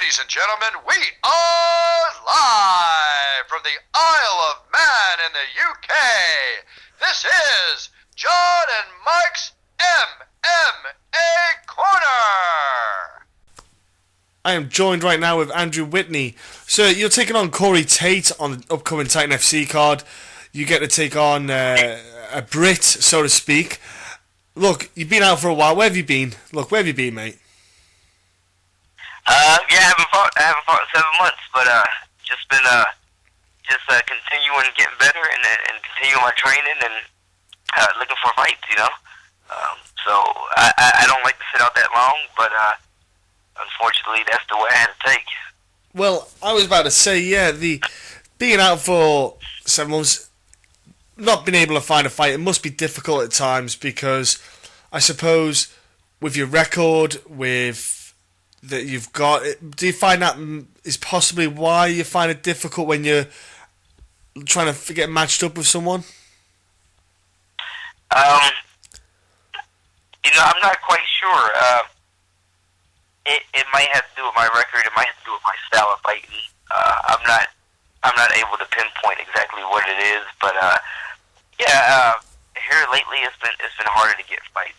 Ladies and gentlemen, we are live from the Isle of Man in the UK. This is John and Mike's MMA Corner. I am joined right now with Andrew Whitney. So you're taking on Cory Tait on the upcoming Titan FC card. You get to take on a Brit, so to speak. Look, you've been out for a while. Where have you been? Where have you been, mate? I haven't fought in 7 months, but just been continuing getting better and continuing my training and looking for fights, So I don't like to sit out that long, but unfortunately that's the way I had to take. Well, I was about to say, the being out for 7 months, not being able to find a fight, it must be difficult at times because I suppose with your record, with that you've got, do you find that is possibly why you find it difficult when you're trying to get matched up with someone? I'm not quite sure. It might have to do with my record. It might have to do with my style of fighting. I'm not able to pinpoint exactly what it is, but here lately it's been harder to get fights.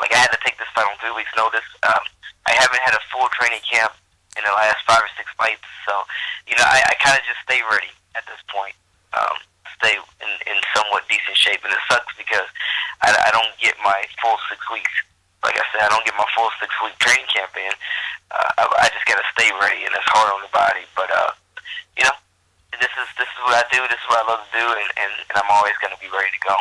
I had to take this fight on 3 weeks' notice. I haven't had a full training camp in the last 5 or 6 fights, so I kind of just stay ready at this point. Stay in somewhat decent shape, and it sucks because I don't get my full 6 weeks. Like I said, I don't get my full 6-week training camp in. I just gotta stay ready, and it's hard on the body. But this is what I do. This is what I love to do, and I'm always gonna be ready to go.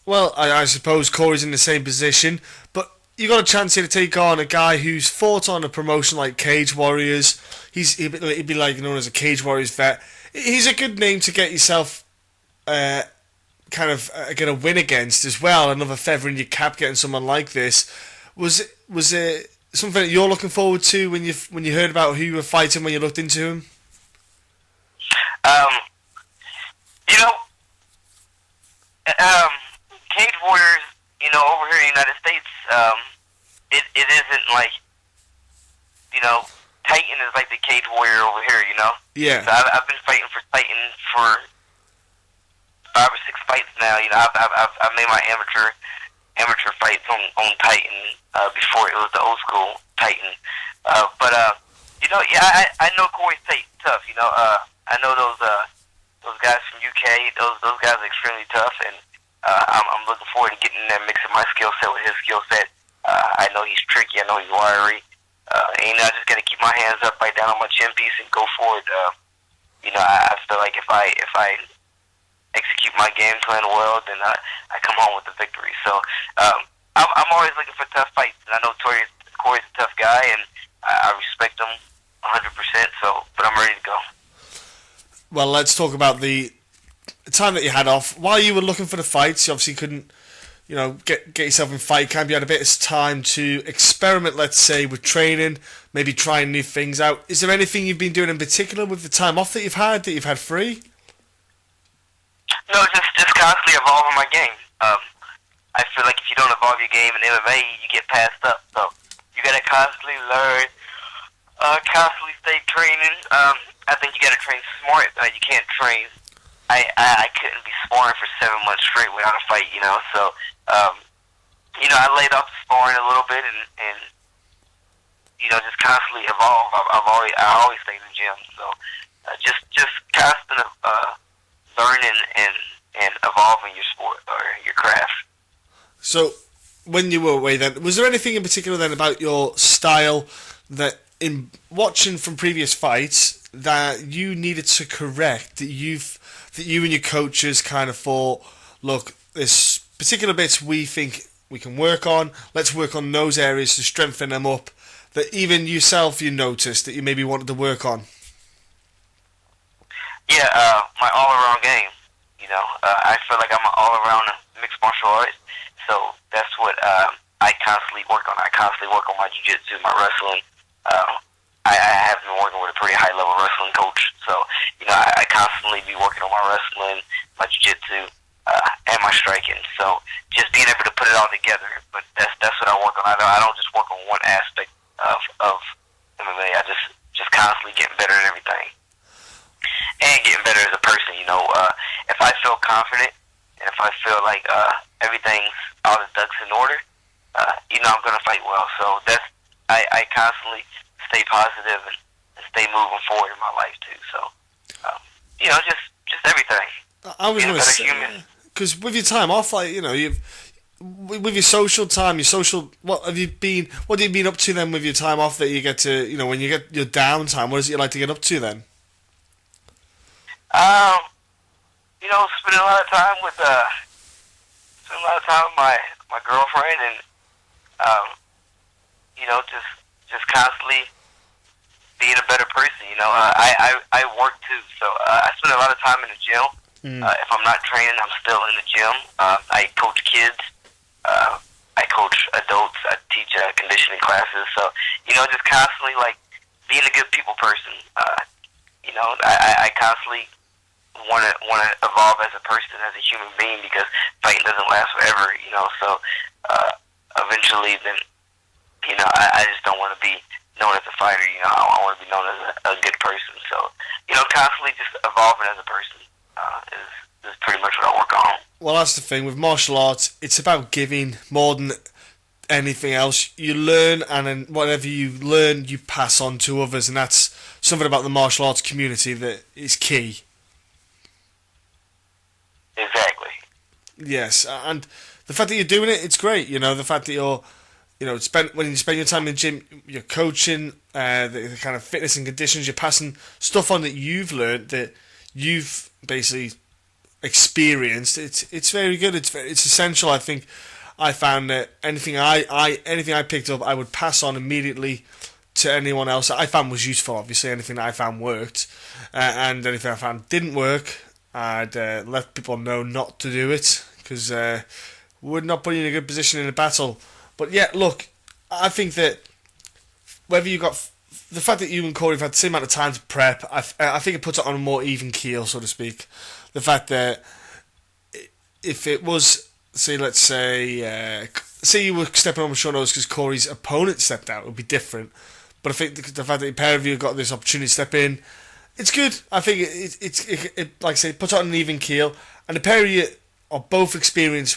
Well, I suppose Cory's in the same position, but you got a chance here to take on a guy who's fought on a promotion like Cage Warriors. He'd be like known as a Cage Warriors vet. He's a good name to get yourself get a win against as well. Another feather in your cap, getting someone like this. Was it something that you're looking forward to when you heard about who you were fighting when you looked into him? Cage Warriors, over here in the United States, it isn't like, Titan is like the Cage Warrior over here, Yeah. So I've been fighting for Titan for 5 or 6 fights now. I've made my amateur fights on Titan before it was the old school Titan. I know Cory Tait tough. I know those guys from UK. Those guys are extremely tough, and I'm looking forward to getting in there, mixing my skill set with his skill set. I know he's tricky. I know he's wiry. I just got to keep my hands up, right down on my chin piece, and go forward. I feel like if I execute my game plan well, then I come home with the victory. So I'm always looking for tough fights, and I know Cory's a tough guy, and I respect him 100%. But I'm ready to go. Well, let's talk about the time that you had off. While you were looking for the fights, you obviously couldn't, get yourself in fight camp. You had a bit of time to experiment, let's say, with training, maybe trying new things out. Is there anything you've been doing in particular with the time off that you've had free? No, just constantly evolving my game. I feel like if you don't evolve your game in MMA, you get passed up. So you gotta constantly learn, constantly stay training. I think you gotta train smart. You can't train. I couldn't be sparring for 7 months straight without a fight, So, I laid off the sparring a little bit and just constantly evolve. I always stay in the gym. So, just constant learning and evolving your sport or your craft. So, when you were away then, was there anything in particular then about your style that in watching from previous fights that you needed to correct, that you and your coaches kind of thought, look, there's particular bits we think we can work on, let's work on those areas to strengthen them up, that even yourself you noticed that you maybe wanted to work on? Yeah, my all-around game. I feel like I'm an all-around mixed martial artist, so that's what I constantly work on. I constantly work on my jiu-jitsu, my wrestling. I have been working with a pretty high-level wrestling coach, so I constantly be working on my wrestling, my jiu-jitsu, and and my striking. So just being able to put it all together. But that's what I work on. I don't just work on one aspect of MMA. I just constantly getting better at everything and getting better as a person. If I feel confident and if I feel like everything's all the ducks in order, I'm gonna fight well. So I constantly stay positive and stay moving forward in my life too. So just everything. I was going to say, because with your time off, like with your social time, what have you been up to then with your time off that you get to, when you get your downtime, what is it you like to get up to then? Spending a lot of time with my girlfriend and just constantly being a better person. I work too, so I spend a lot of time in the gym. If I'm not training, I'm still in the gym. I coach kids. I coach adults. I teach conditioning classes. So, just constantly like being a good people person. I constantly want to evolve as a person, as a human being, because fighting doesn't last forever. So eventually, then I just don't want to be known as a fighter. I want to be known as a good person. So, constantly just evolving as a person is pretty much what I work on. Well, that's the thing with martial arts. It's about giving more than anything else. You learn, and then whatever you learn, you pass on to others, and that's something about the martial arts community that is key. Exactly. Yes, and the fact that you're doing it, it's great. The fact that you're, when you spend your time in the gym, you're coaching the kind of fitness and conditions, you're passing stuff on that you've learned, that you've basically experienced. It's very good. It's essential. I think I found that anything I picked up, I would pass on immediately to anyone else that I found was useful. Obviously, anything that I found worked, and anything I found didn't work, I'd let people know not to do it, because would not put you in a good position in a battle. But yeah, look, I think that whether you got the fact that you and Cory have had the same amount of time to prep, I think it puts it on a more even keel, so to speak. The fact that if it was, let's say you were stepping on short notice because Cory's opponent stepped out, it would be different. But I think the fact that a pair of you got this opportunity to step in, it's good. I think it like I say, puts it on an even keel. And the pair of you are both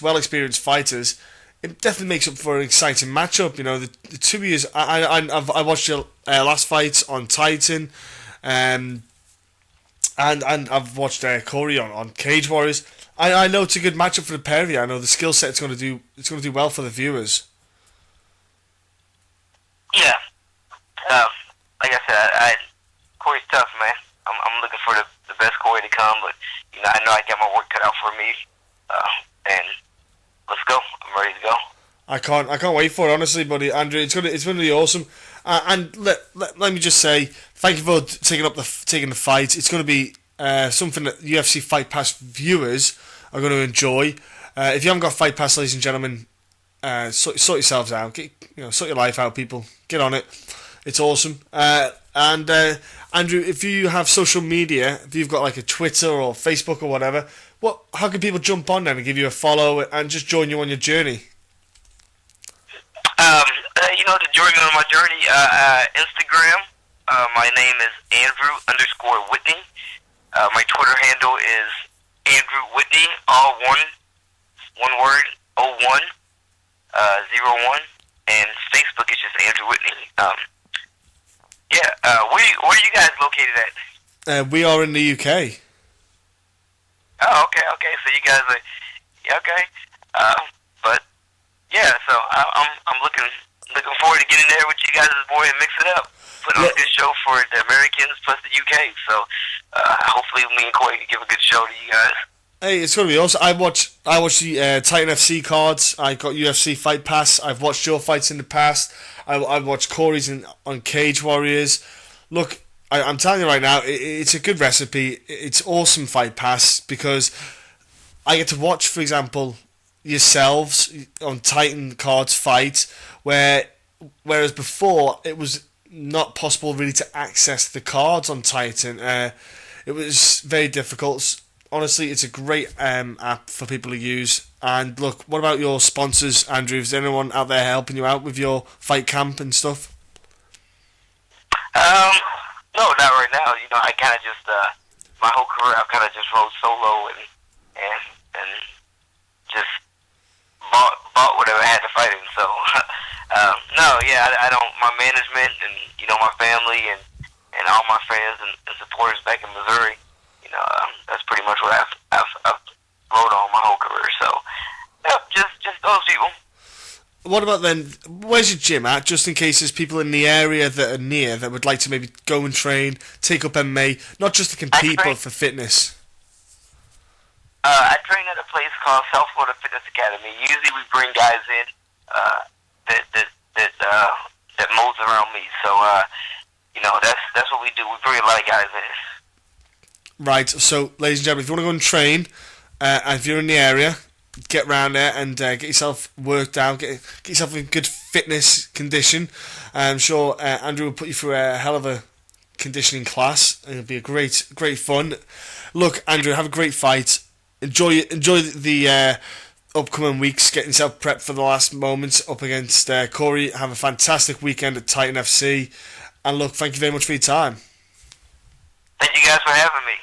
well experienced fighters. It definitely makes up for an exciting matchup. The two of you, I watched your last fights on Titan, and I've watched Cory on Cage Warriors. I know it's a good matchup for the pair of you. I know the skill set's going to do well for the viewers. Yeah, like I said, Cory's tough, man. I'm looking for the best Cory to come, but I know I got my work cut out for me, and let's go. I'm ready to go. I can't wait for it, honestly, buddy. Andrew, it's going to be awesome. And let me just say, thank you for taking the fight. It's going to be something that UFC FIght Pass viewers are going to enjoy. If you haven't got FIght Pass, ladies and gentlemen, sort yourselves out. Sort your life out, people. Get on it. It's awesome. And Andrew, if you have social media, if you've got like a Twitter or Facebook or whatever, how can people jump on then and give you a follow and just join you on your journey? To join me on my journey, Instagram, my name is Andrew_Whitney. My Twitter handle is Andrew Whitney, all one word, 01, 01, and Facebook is just Andrew Whitney. Where are you guys located at? We are in the UK. Oh, okay. So you guys are, okay. But yeah, so I'm looking forward to getting there with you guys, boy, and mix it up. Put on a good show for the Americans plus the UK. So hopefully me and Cory can give a good show to you guys. Hey, it's going to be awesome. I watch the Titan FC cards. I got UFC FIght Pass. I've watched your fights in the past. I watched Cory's on Cage Warriors. Look, I'm telling you right now, it's a good recipe. It's awesome FIght Pass because I get to watch, for example, yourselves on Titan cards fight, whereas before it was not possible really to access the cards on Titan. It was very difficult. Honestly, it's a great app for people to use. And look, what about your sponsors, Andrew? Is there anyone out there helping you out with your fight camp and stuff? No, not right now. You know, I kind of just my whole career I've kind of just rode solo and just bought whatever I had to fight in. So no, yeah, I don't. My management and my family and all my friends and supporters back in Missouri. You know, that's pretty much what I've rode on my whole career. So yeah, just those people. What about then, where's your gym at, just in case there's people in the area that are near that would like to maybe go and train, take up MMA, not just to compete, but for fitness? I train at a place called South Florida Fitness Academy. Usually we bring guys in that mows around me. So, that's what we do. We bring a lot of guys in. Right, so, ladies and gentlemen, if you want to go and train, and if you're in the area, get round there and get yourself worked out, get yourself in good fitness condition. I'm sure Andrew will put you through a hell of a conditioning class. It'll be a great fun. Look, Andrew, have a great fight. Enjoy the upcoming weeks, getting yourself prepped for the last moments up against Cory. Have a fantastic weekend at Titan FC. And look, thank you very much for your time. Thank you guys for having me.